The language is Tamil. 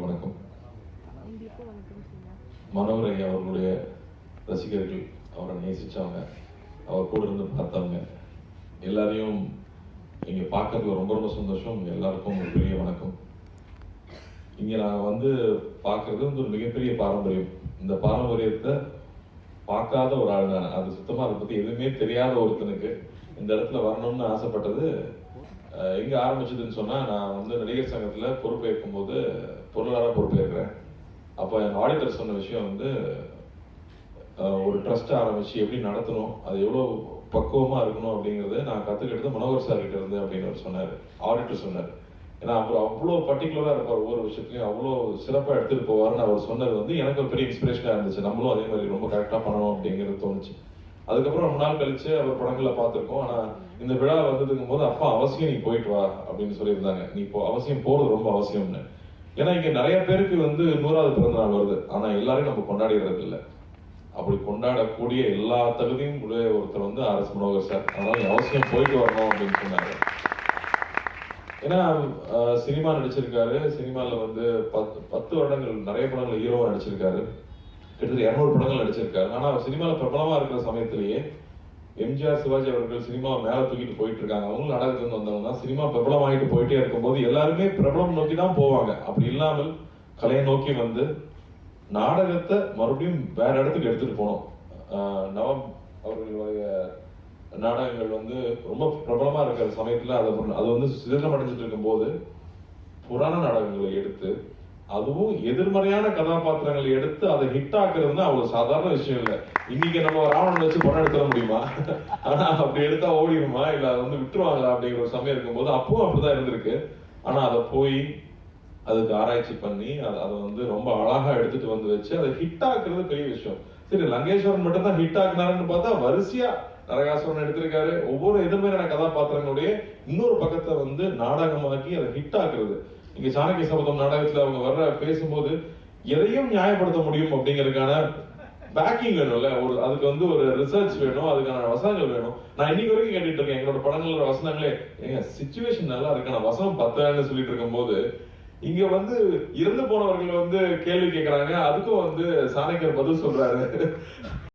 வணக்கம். மனோகர் ஐயா அவர்களுடைய ரசிகர்கள், அவரை நேசிச்சவங்க, அவர் கூட இருந்து பார்த்தவங்க எல்லாரையும் இங்க பார்க்கறதுல ரொம்ப ரொம்ப சந்தோஷம். எல்லாருக்கும் ஒரு பெரிய வணக்கம். இங்க நான் வந்து பார்க்கறது வந்து ஒரு மிகப்பெரிய பாரம்பரியம். இந்த பாரம்பரியத்தை பார்க்காத ஒரு ஆள் தான். அது சுத்தமா அதை பத்தி எதுவுமே தெரியாத ஒருத்தனுக்கு இந்த இடத்துல வரணும்னு ஆசைப்பட்டது எங்க ஆரம்பிச்சதுன்னு சொன்னா, நான் வந்து நடிகர் சங்கத்துல பொறுப்பேற்கும் போது பொருளாதார பொறுப்பேற்கிறேன். அப்போ என் ஆடிட்டர் சொன்ன விஷயம் வந்து ஒரு ட்ரஸ்ட் ஆரம்பிச்சு எப்படி நடத்தணும், அது எவ்வளவு பக்குவமா இருக்கணும் அப்படிங்கறத நான் கத்துக்கிட்டது மனோகர் சார் கிட்ட இருந்து அப்படின்னு அவர் சொன்னாரு. ஆடிட்டர் சொன்னாரு. ஏன்னா அவர் அவ்வளோ பர்டிகுலரா இருப்பார், ஒவ்வொரு விஷயத்துலையும் அவ்வளோ சிறப்பா எடுத்துட்டு போவாருன்னு அவர் சொன்னது வந்து எனக்கு ஒரு பெரிய இன்ஸ்பிரேஷனா இருந்துச்சு. நம்மளும் அதே மாதிரி ரொம்ப கரெக்டா பண்ணணும் அப்படிங்கிறது தோணுச்சு. அதுக்கப்புறம் ரொம்ப நாள் கழிச்சு அவர் படங்களை பார்த்துருக்கோம். ஆனா இந்த விழா வந்ததுக்கும் போது அப்பா அவசியம் நீ போயிட்டு வா அப்படின்னு சொல்லியிருந்தாங்க. நீ இப்போ அவசியம் போறது ரொம்ப அவசியம்னு. ஏன்னா இங்க நிறைய பேருக்கு வந்து 100வது பிறந்த நாள் வருது, ஆனா எல்லாரையும் நம்ம கொண்டாடிடுறது இல்லை. அப்படி கொண்டாடக்கூடிய எல்லா தகுதியும் உடைய ஒருத்தர் வந்து ஆர்.எஸ். மனோகர் சார். அதனால அவசியம் போயிட்டு வரணும் அப்படின்னு சொன்னாரு. ஏன்னா சினிமா நடிச்சிருக்காரு, சினிமால வந்து 10 வருடங்கள் நிறைய படங்கள் ஹீரோவா நடிச்சிருக்காரு, கிட்டத்தட்ட 200 படங்கள் நடிச்சிருக்காரு. ஆனா சினிமால பிரபலமா இருக்கிற சமயத்திலேயே எம்ஜிஆர், சிவாஜி அவர்கள் சினிமா மேல தூக்கிட்டு போயிட்டு இருக்காங்க. அவங்களும் நாடகத்துல வந்தவங்க தான். சினிமா பிரபலம் ஆகிட்டு போயிட்டே இருக்கும்போது எல்லாருமே பிரபலம் நோக்கி தான் போவாங்க. அப்படி இல்லாமல் கலையை நோக்கி வந்து நாடகத்தை மறுபடியும் வேற இடத்துக்கு எடுத்துட்டு போனோம். நவம் அவர்களுடைய நாடகங்கள் வந்து ரொம்ப பிரபலமா இருக்கிற சமயத்துல அது வந்து சிதறம் அடைஞ்சிட்டு இருக்கும் போது புராண நாடகங்களை எடுத்து, அதுவும் எதிர்மறையான கதாபாத்திரங்களை எடுத்து அதை ஹிட் ஆக்குறதுன்னா அவ்வளவு சாதாரண விஷயம் இல்லை. இன்னைக்கு நம்ம ராவணன் வச்சு படம் எடுத்துட முடியுமா? ஆனா அப்படி எடுத்தா ஓடிடுமா, இல்ல அதை வந்து விட்டுருவாங்களா அப்படிங்கிற ஒரு சமயம் இருக்கும்போது அப்பவும் அப்படிதான் இருந்திருக்கு. ஆனா அதை போய் அதுக்கு ஆராய்ச்சி பண்ணி அதை வந்து ரொம்ப அழகா எடுத்துட்டு வந்து வச்சு அதை ஹிட் ஆக்குறது பெரிய விஷயம். சரி, லங்கேஸ்வரன் மட்டும் தான் ஹிட் ஆக்குனாருன்னு பார்த்தா வரிசையா நரகாசுரன் எடுத்திருக்காரு. ஒவ்வொரு எதிர்மறையான கதாபாத்திரங்களுடைய இன்னொரு பக்கத்தை வந்து நாடகமாக்கி அதை ஹிட் ஆக்குறது. இங்க சாணக்கிய சபதம் நாடகத்துல அவங்க வர்ற பேசும்போது எதையும் நியாயப்படுத்த முடியும் அப்படிங்கறதுக்கான பேக்கிங் வேணும்ல, அதுக்கு வந்து ஒரு ரிசர்ச் வேணும், அதுக்கான வசனங்கள் வேணும். நான் இன்னைக்கு வரைக்கும் கேட்டுட்டு இருக்கேன் எங்களோட படங்களோட வசனங்களே, ஏங்க சிச்சுவேஷன் நல்லா இருக்கான வசனம் 10 சொல்லிட்டு இருக்கும் போது இங்க வந்து இறந்து போனவர்கள் வந்து கேள்வி கேட்கறாங்க, அதுக்கும் வந்து சாணக்கியர் பதில் சொல்றாரு.